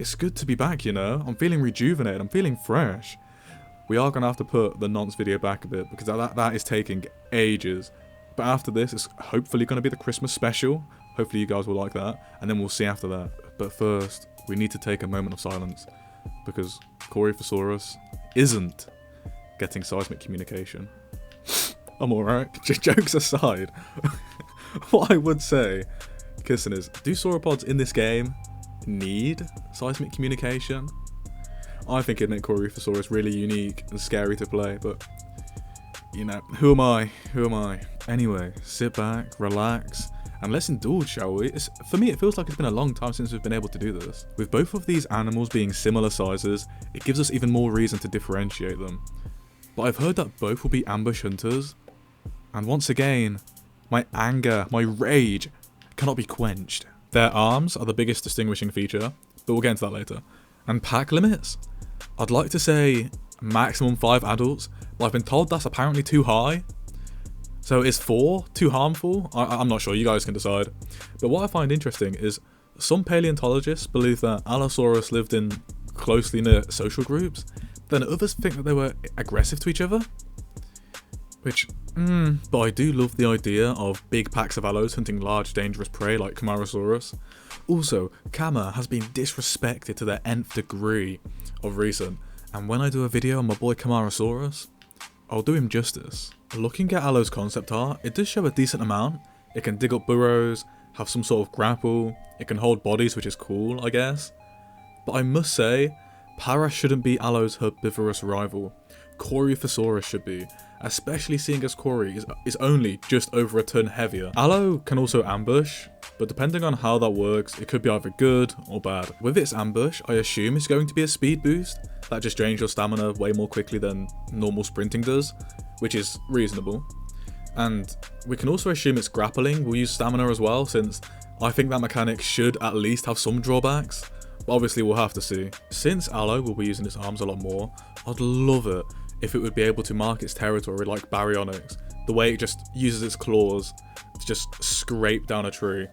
It's good to be back, you know? I'm feeling rejuvenated, I'm feeling fresh. We are going to have to put the nonce video back a bit, because that is taking ages. But after this, it's hopefully going to be the Christmas special. Hopefully you guys will like that, and then we'll see after that. But first, we need to take a moment of silence, because Albertosaurus isn't getting seismic communication. I'm alright. Jokes aside, what I would say, kissing, is, do sauropods in this game need seismic communication? I think it'd make Albertosaurus really unique and scary to play, but, you know, who am I? Who am I? Anyway, sit back, relax, and let's indulge, shall we? For me, it feels like it's been a long time since we've been able to do this. With both of these animals being similar sizes, it gives us even more reason to differentiate them. But I've heard that both will be ambush hunters, and once again, my anger, my rage, cannot be quenched. Their arms are the biggest distinguishing feature, but we'll get into that later. And pack limits? I'd like to say maximum 5 adults, but I've been told that's apparently too high. So is 4 too harmful? I'm not sure, you guys can decide. But what I find interesting is some paleontologists believe that Allosaurus lived in closely knit social groups, then others think that they were aggressive to each other. Which, but I do love the idea of big packs of allos hunting large dangerous prey like Camarasaurus. Also, Kama has been disrespected to the nth degree of recent, and when I do a video on my boy Camarasaurus, I'll do him justice. Looking at Allo's concept art, it does show a decent amount. It can dig up burrows, have some sort of grapple, it can hold bodies, which is cool, I guess. But I must say, Para shouldn't be Allo's herbivorous rival. Albertosaurus should be, especially seeing as Corey is only just over a ton heavier. Allo can also ambush, but depending on how that works, it could be either good or bad. With its ambush, I assume it's going to be a speed boost that just drains your stamina way more quickly than normal sprinting does, which is reasonable. And we can also assume its grappling will use stamina as well, since I think that mechanic should at least have some drawbacks, but obviously we'll have to see. Since Allo will be using its arms a lot more, I'd love it if it would be able to mark its territory like Baryonyx, the way it just uses its claws to just scrape down a tree.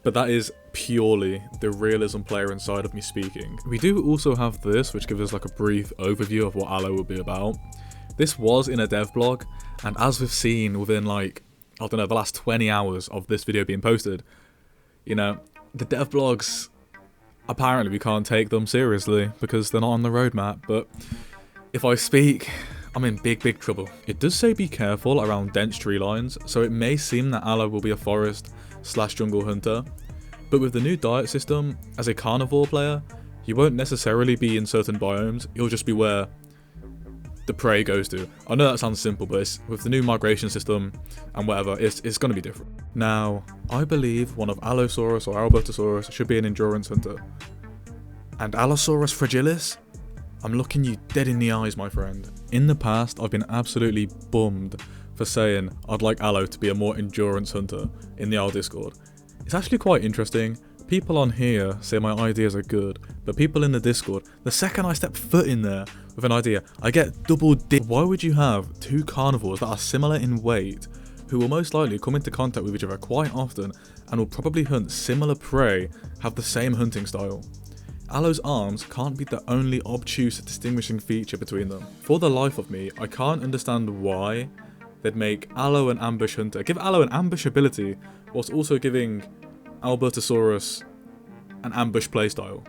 But that is purely the realism player inside of me speaking. We do also have this, which gives us like a brief overview of what Allo will be about. This was in a dev blog, and as we've seen within like, I don't know, the last 20 hours of this video being posted, you know, the dev blogs, apparently we can't take them seriously because they're not on the roadmap, but if I speak, I'm in big trouble. It does say be careful around dense tree lines, so it may seem that Allo will be a forest/jungle hunter, but with the new diet system, as a carnivore player, you won't necessarily be in certain biomes, you'll just be where the prey goes to. I know that sounds simple, but with the new migration system and whatever, it's going to be different. Now, I believe one of Allosaurus or Albertosaurus should be an endurance hunter. And Allosaurus fragilis? I'm looking you dead in the eyes, my friend. In the past, I've been absolutely bummed for saying I'd like Allo to be a more endurance hunter in the Al Discord. It's actually quite interesting. People on here say my ideas are good, but people in the Discord, the second I step foot in there with an idea, I get double dick. Why would you have two carnivores that are similar in weight, who will most likely come into contact with each other quite often, and will probably hunt similar prey, have the same hunting style? Allo's arms can't be the only obtuse distinguishing feature between them. For the life of me, I can't understand why they'd make Allo an ambush hunter, give Allo an ambush ability, whilst also giving Albertosaurus an ambush playstyle.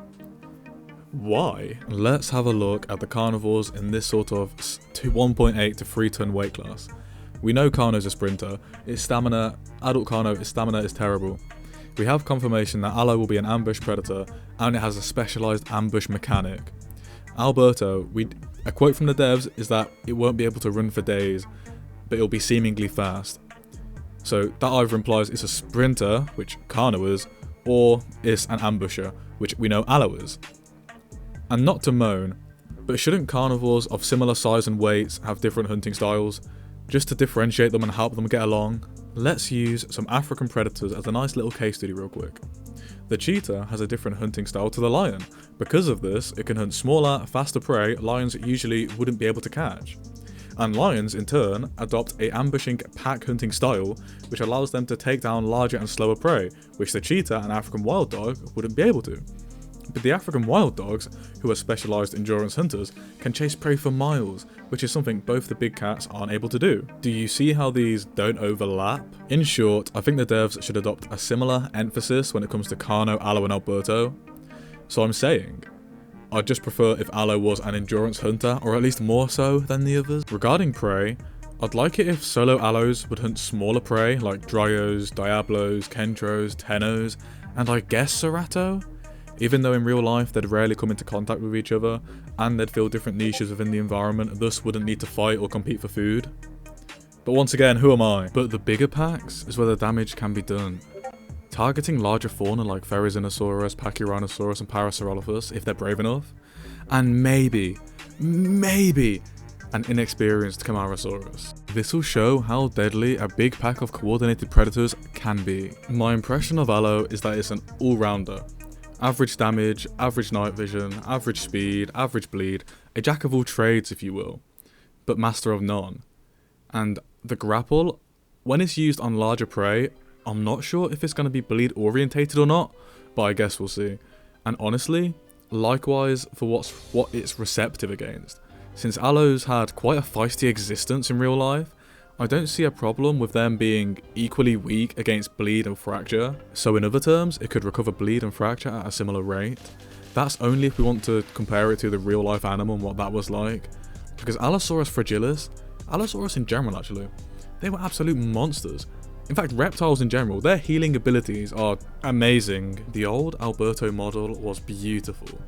Why? Let's have a look at the carnivores in this sort of 1.8 to 3 ton weight class. We know Carno's a sprinter, adult Carno, its stamina is terrible. We have confirmation that Allo will be an ambush predator, and it has a specialised ambush mechanic. Alberto, a quote from the devs is that it won't be able to run for days, but it'll be seemingly fast. So that either implies it's a sprinter, which Carno is, or it's an ambusher, which we know Allo is. And not to moan, but shouldn't carnivores of similar size and weights have different hunting styles, just to differentiate them and help them get along? Let's use some African predators as a nice little case study real quick. The cheetah has a different hunting style to the lion. Because of this, it can hunt smaller, faster prey lions usually wouldn't be able to catch. And lions, in turn, adopt a ambushing pack hunting style, which allows them to take down larger and slower prey, which the cheetah and African wild dog wouldn't be able to. But the African wild dogs, who are specialised endurance hunters, can chase prey for miles, which is something both the big cats aren't able to do. Do you see how these don't overlap? In short, I think the devs should adopt a similar emphasis when it comes to Carno, Allo and Alberto. So I'm saying, I'd just prefer if Allo was an endurance hunter, or at least more so than the others. Regarding prey, I'd like it if solo Allos would hunt smaller prey like Dryos, Diablos, Kentros, Tenos, and I guess Cerato? Even though in real life they'd rarely come into contact with each other, and they'd fill different niches within the environment, thus wouldn't need to fight or compete for food. But once again, who am I? But the bigger packs is where the damage can be done. Targeting larger fauna like Therizinosaurus, Pachyrhinosaurus and Parasaurolophus if they're brave enough, and maybe, an inexperienced Camarasaurus. This will show how deadly a big pack of coordinated predators can be. My impression of Allo is that it's an all-rounder. Average damage, average night vision, average speed, average bleed, a jack of all trades if you will, but master of none. And the grapple, when it's used on larger prey, I'm not sure if it's going to be bleed orientated or not, but I guess we'll see. And honestly, likewise for what it's receptive against. Since Allos had quite a feisty existence in real life, I don't see a problem with them being equally weak against bleed and fracture. So in other terms, it could recover bleed and fracture at a similar rate. That's only if we want to compare it to the real life animal and what that was like. Because Allosaurus fragilis, Allosaurus in general actually, they were absolute monsters. In fact, reptiles in general, their healing abilities are amazing. The old Alberto model was beautiful.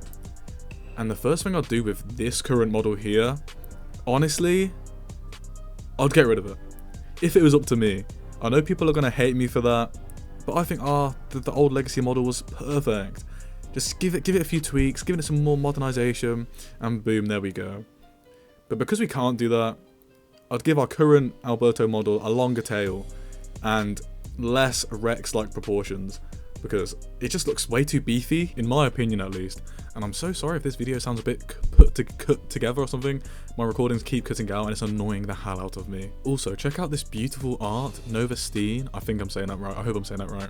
And the first thing I'd do with this current model here, honestly, I'd get rid of it. If it was up to me. I know people are going to hate me for that, but I think the old legacy model was perfect. Just give it a few tweaks, give it some more modernization, and boom, there we go. But because we can't do that, I'd give our current Alberto model a longer tail and less Rex-like proportions, because it just looks way too beefy, in my opinion at least. And I'm so sorry if this video sounds a bit cut together or something. My recordings keep cutting out and it's annoying the hell out of me. Also, check out this beautiful art, Nova Steen. I think I'm saying that right. I hope I'm saying that right.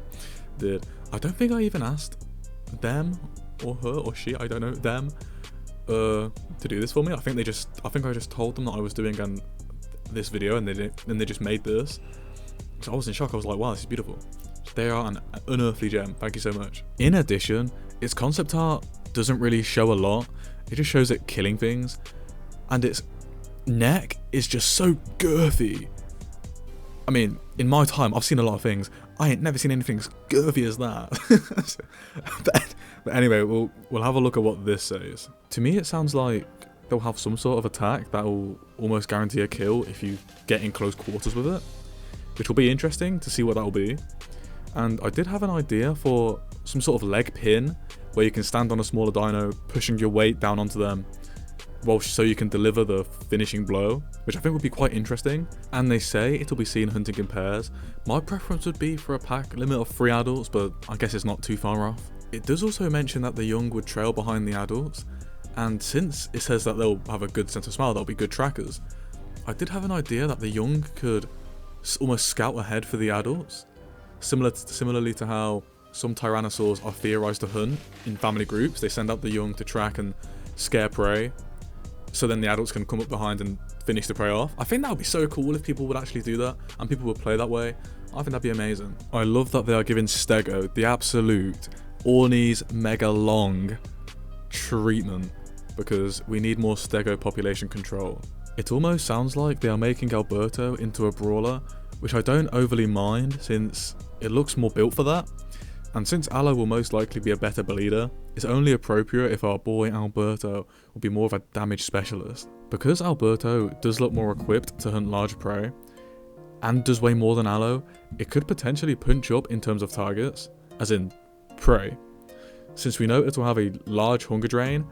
I don't think I even asked them or her or she, I don't know, them to do this for me. I think I just told them that I was doing this video and they just made this. So I was in shock. I was like, wow, this is beautiful. They are an unearthly gem. Thank you so much. In addition, its concept art doesn't really show a lot. It just shows it killing things. And its neck is just so girthy. I mean, in my time, I've seen a lot of things. I ain't never seen anything as girthy as that. but anyway, we'll have a look at what this says. To me, it sounds like they'll have some sort of attack that will almost guarantee a kill if you get in close quarters with it, which will be interesting to see what that will be. And I did have an idea for some sort of leg pin where you can stand on a smaller dino, pushing your weight down onto them, so you can deliver the finishing blow, which I think would be quite interesting. And they say it'll be seen hunting in pairs. My preference would be for a pack limit of 3 adults, but I guess it's not too far off. It does also mention that the young would trail behind the adults, and since it says that they'll have a good sense of smell, they'll be good trackers, I did have an idea that the young could almost scout ahead for the adults. Similarly to how some tyrannosaurs are theorized to hunt in family groups, they send out the young to track and scare prey, so then the adults can come up behind and finish the prey off. I think that would be so cool if people would actually do that, and people would play that way. I think that'd be amazing. I love that they are giving Stego the absolute Ornies mega long treatment, because we need more Stego population control. It almost sounds like they are making Alberto into a brawler, which I don't overly mind since it looks more built for that. And since Allo will most likely be a better bleeder, it's only appropriate if our boy Alberto will be more of a damage specialist. Because Alberto does look more equipped to hunt large prey, and does way more than Allo, it could potentially punch up in terms of targets, as in prey. Since we know it will have a large hunger drain,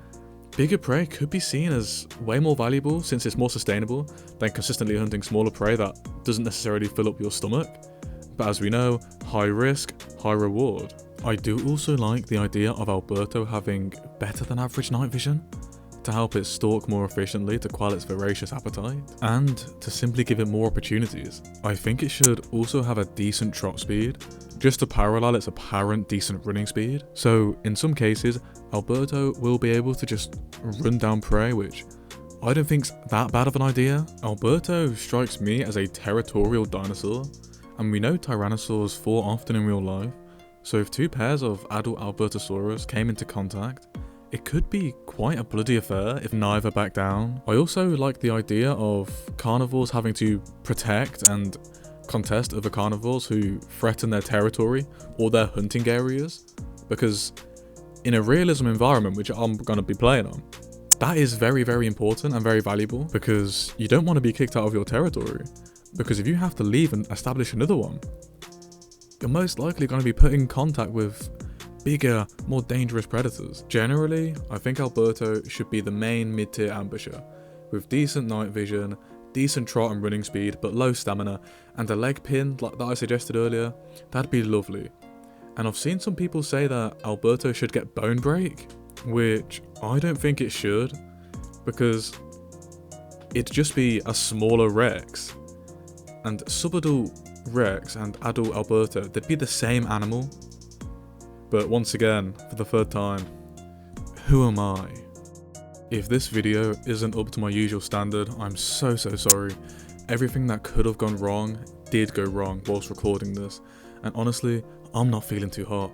bigger prey could be seen as way more valuable since it's more sustainable than consistently hunting smaller prey that doesn't necessarily fill up your stomach. But as we know, high risk, high reward. I do also like the idea of Alberto having better than average night vision. to help it stalk more efficiently to quell its voracious appetite, and to simply give it more opportunities. I think it should also have a decent trot speed, just to parallel its apparent decent running speed. So in some cases, Alberto will be able to just run down prey, which I don't think's that bad of an idea. Alberto strikes me as a territorial dinosaur, and we know tyrannosaurs fall often in real life, so if two pairs of adult Albertosaurus came into contact, it could be quite a bloody affair if neither back down. I also like the idea of carnivores having to protect and contest other carnivores who threaten their territory or their hunting areas, because in a realism environment, which I'm going to be playing on, that is very, very important and very valuable, because you don't want to be kicked out of your territory, because if you have to leave and establish another one, you're most likely going to be put in contact with bigger, more dangerous predators. Generally, I think Alberto should be the main mid-tier ambusher, with decent night vision, decent trot and running speed, but low stamina, and a leg pin like that I suggested earlier. That'd be lovely. And I've seen some people say that Alberto should get bone break, which I don't think it should, because it'd just be a smaller Rex, and subadult Rex and adult Alberto, they'd be the same animal. But once again, for the third time, who am I? If this video isn't up to my usual standard, I'm so sorry. Everything that could have gone wrong did go wrong whilst recording this, and honestly, I'm not feeling too hot.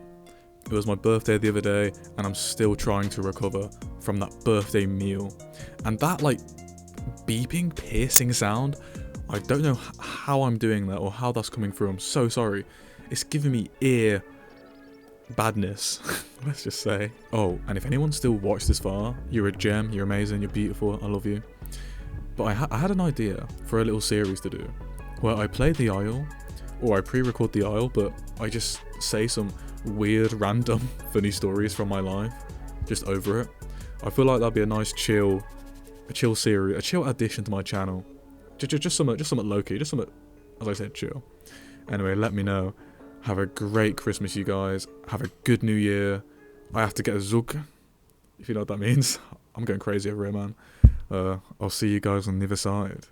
It was my birthday the other day, and I'm still trying to recover from that birthday meal. And that like beeping, piercing sound, I don't know how I'm doing that or how that's coming through. I'm so sorry. It's giving me ear badness, let's just say. Oh, and if anyone's still watched this far, you're a gem, you're amazing, you're beautiful, I love you. But I had an idea for a little series to do, where I play the Isle, or I pre-record the Isle, but I just say some weird, random, funny stories from my life, just over it. I feel like that'd be a nice chill series, a chill addition to my channel. Just something low-key, just something, as I said, chill. Anyway, let me know. Have a great Christmas, you guys. Have a good New Year. I have to get a zug, if you know what that means. I'm going crazy over here, man. I'll see you guys on the other side.